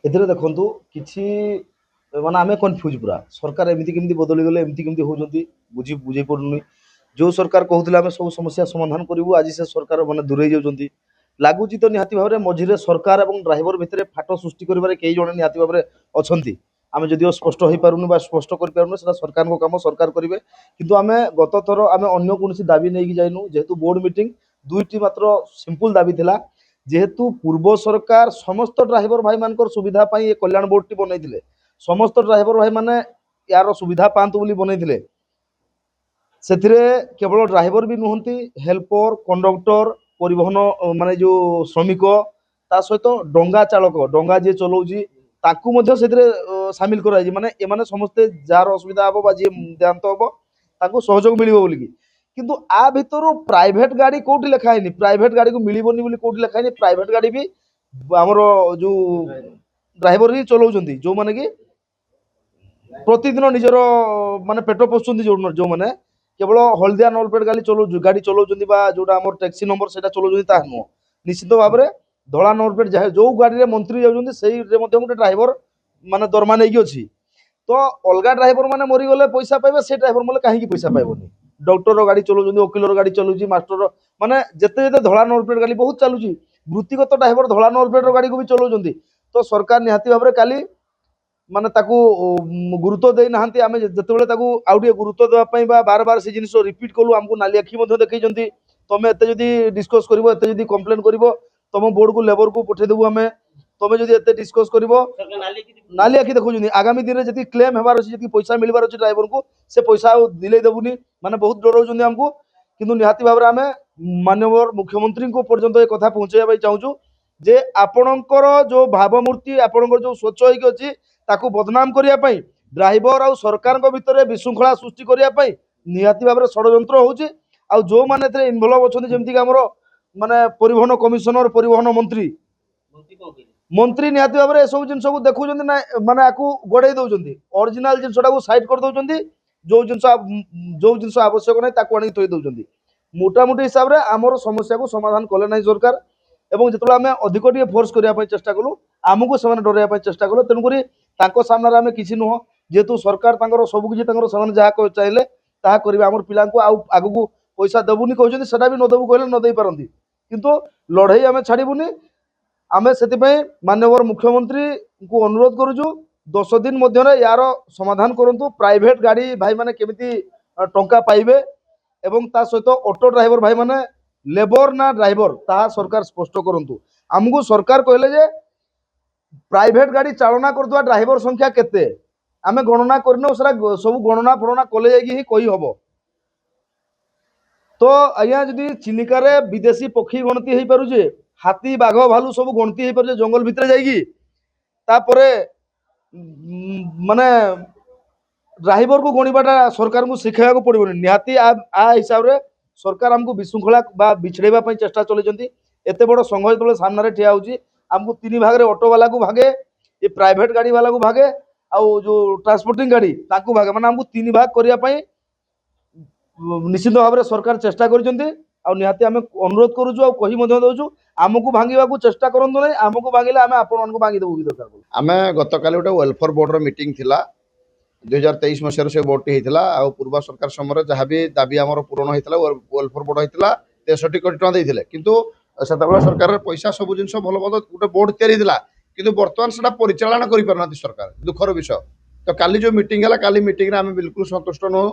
ଏଥିରେ ଦେଖନ୍ତୁ କିଛି ମାନେ ଆମେ କନଫ୍ୟୁଜ ପୁରା ସରକାର ଏମିତି କେମିତି ବଦଳି ଗଲେ ଏମିତି କେମିତି ହଉଛନ୍ତି ବୁଝେଇ ପଡୁନି। ଯୋଉ ସରକାର କହୁଥିଲେ ଆମେ ସବୁ ସମସ୍ୟା ସମାଧାନ କରିବୁ ଆଜି ସେ ସରକାର ମାନେ ଦୂରେଇ ଯାଉଛନ୍ତି। ଲାଗୁଛି ତ ନିହାତି ଭାବରେ ମଝିରେ ସରକାର ଏବଂ ଡ୍ରାଇଭର ଭିତରେ ଫାଟ ସୃଷ୍ଟି କରିବାରେ କେହି ଜଣେ ନିହାତି ଭାବରେ ଅଛନ୍ତି। ଆମେ ଯଦିଓ ସ୍ପଷ୍ଟ ହେଇପାରୁନୁ ବା ସ୍ପଷ୍ଟ କରିପାରୁନୁ ସେଟା ସରକାରଙ୍କ କାମ ସରକାର କରିବେ। କିନ୍ତୁ ଆମେ ଗତ ଥର ଆମେ ଅନ୍ୟ କୌଣସି ଦାବି ନେଇକି ଯାଇନୁ ଯେହେତୁ ବୋର୍ଡ ମିଟିଂ ଦୁଇଟି ମାତ୍ର ସିମ୍ପଲ ଦାବି ଥିଲା। ଯେହେତୁ ପୂର୍ବ ସରକାର ସମସ୍ତ ଡ୍ରାଇଭର ଭାଇ ମାନଙ୍କର ସୁବିଧା ପାଇଁ ଏ କଲ୍ୟାଣ ବୋର୍ଡଟି ବନେଇଥିଲେ। ସମସ୍ତ ଡ୍ରାଇଭର ଭାଇ ମାନେ ୟାର ସୁବିଧା ପାଆନ୍ତୁ ବୋଲି ବନେଇଥିଲେ। ସେଥିରେ କେବଳ ଡ୍ରାଇଭର ବି ନୁହନ୍ତି ହେଲ୍ପର କଣ୍ଡକ୍ଟର ପରିବହନ ମାନେ ଯୋଉ ଶ୍ରମିକ ତା ସହିତ ଡଙ୍ଗା ଚାଳକ ଡଙ୍ଗା ଯିଏ ଚଲାଉଛି ତାଙ୍କୁ ମଧ୍ୟ ସେଥିରେ ସାମିଲ କରାଯାଇଛି। ମାନେ ଏମାନେ ସମସ୍ତେ ଯାହାର ଅସୁବିଧା ହବ ବା ଯିଏ ଦେହାନ୍ତ ହବ ତାଙ୍କୁ ସହଯୋଗ ମିଳିବ ବୋଲିକି। କିନ୍ତୁ ଆ ଭିତରୁ ପ୍ରାଇଭେଟ ଗାଡି କୋଉଠି ଲେଖା ହେଇନି ପ୍ରାଇଭେଟ ଗାଡିକୁ ମିଳିବନି ବୋଲି କୋଉଠି ଲେଖା ହେଇନି। ପ୍ରାଇଭେଟ ଗାଡି ବି ଆମର ଯୋଉ ଡ୍ରାଇଭର ହିଁ ଚଲାଉଛନ୍ତି ଯୋଉମାନେ କି ପ୍ରତିଦିନ ନିଜର ମାନେ ପେଟ ପୋଷୁଛନ୍ତି ଯୋଉମାନେ କେବଳ ହଳଦିଆ ନଲପେଟ ଗାଡି ଚଲାଉଛନ୍ତି ବା ଯୋଉଟା ଆମର ଟ୍ୟାକ୍ସି ନମ୍ବର ସେଇଟା ଚଲାଉଛନ୍ତି ତାହା ନୁହଁ। ନିଶ୍ଚିତ ଭାବରେ ଧଳା ନଲପେଟ ଯାହା ଯୋଉ ଗାଡିରେ ମନ୍ତ୍ରୀ ଯାଉଛନ୍ତି ସେଇରେ ମଧ୍ୟ ଗୋଟେ ଡ୍ରାଇଭର ମାନେ ଦରମା ନେଇକି ଅଛି। ତ ଅଲଗା ଡ୍ରାଇଭର ମାନେ ମରିଗଲେ ପଇସା ପାଇବେ ସେ ଡ୍ରାଇଭର ମାନେ କାହିଁକି ପଇସା ପାଇବନି। ଡକ୍ଟର ଗାଡି ଚଲାଉଛନ୍ତି ଓକିଲର ଗାଡି ଚଲାଉଛି ମାଷ୍ଟର ମାନେ ଯେତେ ଯେତେ ଧଳା ନଲପେଟ ଗାଡି ବହୁତ ଚାଲୁଛି। ବୃତ୍ତିଗତ ଡ୍ରାଇଭର ଧଳା ନଲପେଟ ଗାଡିକୁ ବି ଚଲାଉଛନ୍ତି। ତ ସରକାର ନିହାତି ଭାବରେ କାଲି ମାନେ ତାକୁ ଗୁରୁତ୍ୱ ଦେଇନାହାନ୍ତି। ଆମେ ଯେତେବେଳେ ତାକୁ ଆଉ ଟିକେ ଗୁରୁତ୍ୱ ଦେବା ପାଇଁ ବା ବାର ବାର ସେ ଜିନିଷ ରିପିଟ କଲୁ ଆମକୁ ନାଲି ଆଖି ମଧ୍ୟ ଦେଖେଇଛନ୍ତି। ତମେ ଏତେ ଯଦି ଡିସ୍କସ କରିବ ଏତେ ଯଦି କମ୍ପ୍ଲେନ କରିବ ତମ ବୋର୍ଡକୁ ଲେବରକୁ ପଠେଇଦେବୁ ଆମେ। ତମେ ଯଦି ଏତେ ଡିସ୍କସ କରିବ ନାଲି ଆଖି ଦେଖୁଛନ୍ତି। ଆଗାମୀ ଦିନରେ ଯଦି କ୍ଲେମ ହେବାର ଅଛି ଯଦି ପଇସା ମିଳିବାର ଅଛି ଡ୍ରାଇଭରକୁ ସେ ପଇସା ଆଉ ଦିଲେଇ ଦେବୁନି ମାନେ ବହୁତ ଡରଉଛନ୍ତି ଆମକୁ। କିନ୍ତୁ ନିହାତି ଭାବରେ ଆମେ ମାନ୍ୟବର ମୁଖ୍ୟମନ୍ତ୍ରୀଙ୍କୁ ପର୍ଯ୍ୟନ୍ତ ଏ କଥା ପହଞ୍ଚାଇବା ପାଇଁ ଚାହୁଁଛୁ ଯେ ଆପଣଙ୍କର ଯୋଉ ଭାବମୂର୍ତ୍ତି ଆପଣଙ୍କର ଯୋଉ ସ୍ୱଚ୍ଛ ହେଇକି ଅଛି ତାକୁ ବଦନାମ କରିବା ପାଇଁ ଡ୍ରାଇଭର ଆଉ ସରକାରଙ୍କ ଭିତରେ ବିଶୃଙ୍ଖଳା ସୃଷ୍ଟି କରିବା ପାଇଁ ନିହାତି ଭାବରେ ଷଡ଼ଯନ୍ତ୍ର ହଉଛି। ଆଉ ଯୋଉମାନେ ଏଥିରେ ଇନଭଲଭ ଅଛନ୍ତି ଯେମିତିକି ଆମର ମାନେ ପରିବହନ କମିଶନର ପରିବହନ ମନ୍ତ୍ରୀ ନିହାତି ଭାବରେ ଏସବୁ ଜିନିଷକୁ ଦେଖୁଛନ୍ତି ନା ମାନେ ଆକୁ ଗୋଡେଇ ଦଉଛନ୍ତି। ଅରିଜିନାଲ ଜିନିଷଟାକୁ ସାଇଡ କରିଦଉଛନ୍ତି। ଯୋଉ ଜିନିଷ ଆବଶ୍ୟକ ନାହିଁ ତାକୁ ଆଣିକି ଥୋଇ ଦଉଛନ୍ତି। ମୋଟାମୋଟି ହିସାବରେ ଆମର ସମସ୍ୟାକୁ ସମାଧାନ କଲେ ନାହିଁ ସରକାର। ଏବଂ ଯେତେବେଳେ ଆମେ ଅଧିକ ଟିକେ ଫୋର୍ସ କରିବା ପାଇଁ ଚେଷ୍ଟା କଲୁ ଆମକୁ ସେମାନେ ଡରାଇବା ପାଇଁ ଚେଷ୍ଟା କଲେ। ତେଣୁକରି ତାଙ୍କ ସାମ୍ନାରେ ଆମେ କିଛି ନୁହଁ। ଯେହେତୁ ସରକାର ତାଙ୍କର ସବୁ କିଛି ତାଙ୍କର ସେମାନେ ଯାହା ଚାହିଁଲେ ତାହା କରିବେ। ଆମର ପିଲାଙ୍କୁ ଆଉ ଆଗକୁ ପଇସା ଦେବୁନି କହିଛନ୍ତି ସେଟା ବି ନ ଦେବୁ କହିଲେ ନ ଦେଇ ପାରନ୍ତି। କିନ୍ତୁ ଲଢେଇ ଆମେ ଛାଡିବୁନି। ଆମେ ସେଥିପାଇଁ ମାନ୍ୟବର ମୁଖ୍ୟମନ୍ତ୍ରୀଙ୍କୁ ଅନୁରୋଧ କରୁଛୁ 10 ଦିନ ମଧ୍ୟରେ ୟାର ସମାଧାନ କରନ୍ତୁ। ପ୍ରାଇଭେଟ ଗାଡି ଭାଇମାନେ କେମିତି ଟଙ୍କା ପାଇବେ ଏବଂ ତା ସହିତ ଅଟୋ ଡ୍ରାଇଭର ଭାଇମାନେ ଲେବର ନା ଡ୍ରାଇଭର ତାହା ସରକାର ସ୍ପଷ୍ଟ କରନ୍ତୁ। ଆମକୁ ସରକାର କହିଲେ ଯେ ପ୍ରାଇଭେଟ ଗାଡି ଚାଳନା କରୁଥିବା ଡ୍ରାଇଭର ସଂଖ୍ୟା କେତେ ଆମେ ଗଣନା କରିନୁ ସେଟା ସବୁ ଗଣନା ଫଣନା କଲେ ଯାଇକି ହିଁ କହି ହବ। ତ ଆଜ୍ଞା ଯଦି ଚିଲିକାରେ ବିଦେଶୀ ପକ୍ଷୀ ଗଣତି ହେଇପାରୁଛେ ହାତୀ ବାଘ ଭାଲୁ ସବୁ ଗଣତି ହେଇପାରୁଛେ ଜଙ୍ଗଲ ଭିତରେ ଯାଇକି ତାପରେ ମାନେ ଡ୍ରାଇଭରକୁ ଗଣିବାଟା ସରକାରଙ୍କୁ ଶିଖାଇବାକୁ ପଡିବନି। ନିହାତି ହିସାବରେ ସରକାର ଆମକୁ ବିଶୃଙ୍ଖଳା ବା ବିଛଡେଇବା ପାଇଁ ଚେଷ୍ଟା ଚଲେଇଛନ୍ତି। ଏତେ ବଡ ସଂଘ ଯେତେବେଳେ ସାମ୍ନାରେ ଠିଆ ହଉଛି ଆମକୁ ତିନି ଭାଗରେ ଅଟୋ ବାଲାକୁ ଭାଗେ ଏ ପ୍ରାଇଭେଟ ଗାଡି ବାଲାକୁ ଭାଗେ ଆଉ ଯୋଉ ଟ୍ରାନ୍ସପୋର୍ଟିଂ ଗାଡି ତାଙ୍କୁ ଭାଗେ ମାନେ ଆମକୁ ତିନି ଭାଗ କରିବା ପାଇଁ ନିଶ୍ଚିତ ଭାବରେ ସରକାର ଚେଷ୍ଟା କରିଛନ୍ତି। ଆଉ ନିହାତି ଆମେ ଅନୁରୋଧ କରୁଛୁ ଆଉ କହି ମଧ୍ୟ ଦଉଛୁ ଆମକୁ ଭାଙ୍ଗିବାକୁ ଚେଷ୍ଟା କରନ୍ତୁ ନାହିଁ। ଆମକୁ ଭାଙ୍ଗିଲେ ଆମେ ଆପଣମାନଙ୍କୁ ଭାଙ୍ଗିଦେବୁ ବି ଦରକାର। ଆମେ ଗତକାଲି ଗୋଟେ ୱେଲଫେୟାର ବୋର୍ଡର ମିଟିଂ ଥିଲା 2023 ମସିହାରେ ସେ ବୋର୍ଡଟି ହେଇଥିଲା। ଆଉ ପୂର୍ବ ସରକାର ସମୟରେ ଯାହା ବି ଦାବି ଆମର ପୂରଣ ହେଇଥିଲା ୱେଲଫେୟାର ବୋର୍ଡ ହେଇଥିଲା 63 କୋଟି ଟଙ୍କା ଦେଇଥିଲେ। କିନ୍ତୁ ସେତେବେଳେ ସରକାରର ପଇସା ସବୁ ଜିନିଷ ଭଲ ଭଲ ଗୋଟେ ବୋର୍ଡ ତିଆରି ହେଇଥିଲା କିନ୍ତୁ ବର୍ତ୍ତମାନ ସେଟା ପରିଚାଳନା କରିପାରୁନାହାନ୍ତି ସରକାର ଦୁଃଖର ବିଷୟ। ତ କାଲି ଯୋଉ ମିଟିଂ ହେଲା କାଲି ମିଟିଂରେ ଆମେ ବିଲକୁଲ ସନ୍ତୁଷ୍ଟ ନୁହଁ।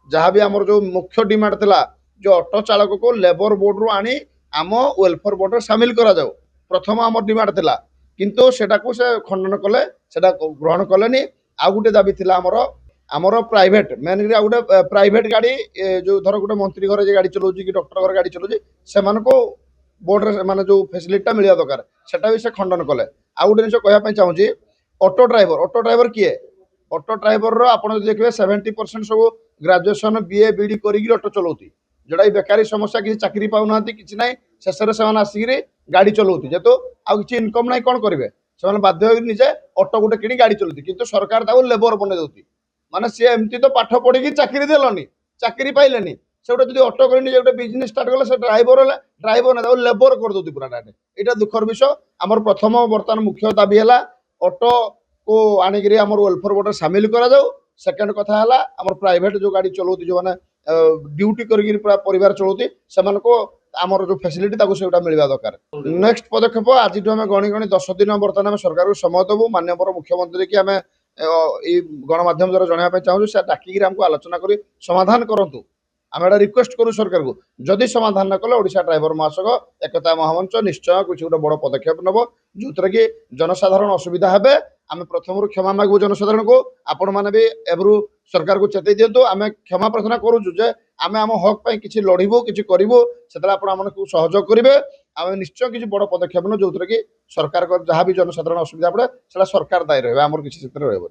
ଯାହା ବି ଆମର ଯୋଉ ମୁଖ୍ୟ ଡିମାଣ୍ଡ ଥିଲା ଯେ ଅଟୋ ଚାଳକକୁ ଲେବର ବୋର୍ଡରୁ ଆଣି ଆମ ୱେଲଫେୟାର ବୋର୍ଡରେ ସାମିଲ କରାଯାଉ ପ୍ରଥମ ଆମର ଡିମାଣ୍ଡ ଥିଲା। କିନ୍ତୁ ସେଟାକୁ ସେ ଖଣ୍ଡନ କଲେ ସେଟା ଗ୍ରହଣ କଲେନି। ଆଉ ଗୋଟେ ଦାବି ଥିଲା ଆମର ଆମର ପ୍ରାଇଭେଟ ମେନଲି ଆଉ ଗୋଟେ ପ୍ରାଇଭେଟ ଗାଡି ଯୋଉ ଧର ଗୋଟେ ମନ୍ତ୍ରୀ ଘରେ ଯେ ଗାଡି ଚଲାଉଛି କି ଡକ୍ଟର ଘରେ ଗାଡି ଚଲାଉଛି ସେମାନଙ୍କୁ ବୋର୍ଡରେ ମାନେ ଯୋଉ ଫେସିଲିଟିଟା ମିଳିବା ଦରକାର ସେଟା ବି ସେ ଖଣ୍ଡନ କଲେ। ଆଉ ଗୋଟେ ଜିନିଷ କହିବା ପାଇଁ ଚାହୁଁଛି ଅଟୋ ଡ୍ରାଇଭର କିଏ ଅଟୋ ଡ୍ରାଇଭରର ଆପଣ ଯଦି ଦେଖିବେ 70% ସବୁ ଗ୍ରାଜୁଏସନ ବିଏ ବିଡି କରିକି ଅଟୋ ଚଲାଉଛି ଯୋଉଟା ବେକାରୀ ସମସ୍ୟା କିଛି ଚାକିରି ପାଉନାହାନ୍ତି କିଛି ନାହିଁ। ଶେଷରେ ସେମାନେ ଆସିକିରି ଗାଡି ଚଲାଉଛି ଯେହେତୁ ଆଉ କିଛି ଇନକମ ନାହିଁ କଣ କରିବେ ସେମାନେ ବାଧ୍ୟ ହୋଇକି ନିଜେ ଅଟୋ ଗୋଟେ କିଣି ଗାଡି ଚଲାଉଛି। କିନ୍ତୁ ସରକାର ତାକୁ ଲେବର ବନେଇ ଦଉଛି ମାନେ ସିଏ ଏମିତି ତ ପାଠ ପଢିକି ଚାକିରି ଦେଲନି ଚାକିରି ପାଇଲେନି ସେ ଗୋଟେ ଯଦି ଅଟୋ କରି ନିଜେ ଗୋଟେ ବିଜନେସ ଷ୍ଟାର୍ଟ କଲେ ସେ ଡ୍ରାଇଭର ନା ତାକୁ ଲେବର କରିଦଉଛି ପୁରା। ଏଇଟା ଦୁଃଖର ବିଷୟ। ଆମର ପ୍ରଥମ ବର୍ତ୍ତମାନ ମୁଖ୍ୟ ଦାବି ହେଲା ଅଟୋ को आनिक आम वेलफेयर बोर्ड सामिल कराऊ। सेकेंड कथा है आम प्राइवेट जो गाड़ी चलाऊती जो मैंने ड्यूटी कर परिवार चलाऊती से आमर जो फैसिलिटी से मिलवा दरकार। नेक्स्ट पदक्षेप आज आम गणी गणी 10 दिन बर्तमान आम सरकार को समय देवु। माननीय मुख्यमंत्री की आम गणमाध्यम द्वारा जनवाई चाहूँ से डाकिक आमको आलोचना कर समाधान करूँ। आम एटा रिक्वेस्ट करूँ सरकार को जदि समाधान न कले ओडिशा ड्राइवर महासंघ एकता महामंच निश्चय कुछ गोटे बड़ पदक्षेप नब जो कि जनसाधारण असुविधा हेबे। आम प्रथम क्षमा मागू जनसाधारण को आपण मैंने भी एवरू सरकार को चेतई दिंतु। आम क्षमा प्रार्थना करूँ जे आम आम हक पर किसी लड़बू कि करूँ से आपको सहयोग करेंगे। आम निश्चय किसी बड़ पदक्षेप न जो कि सरकार जहाँ भी जनसाधारण असुविधा पड़े से सरकार दायी रहे आमर किसी रही।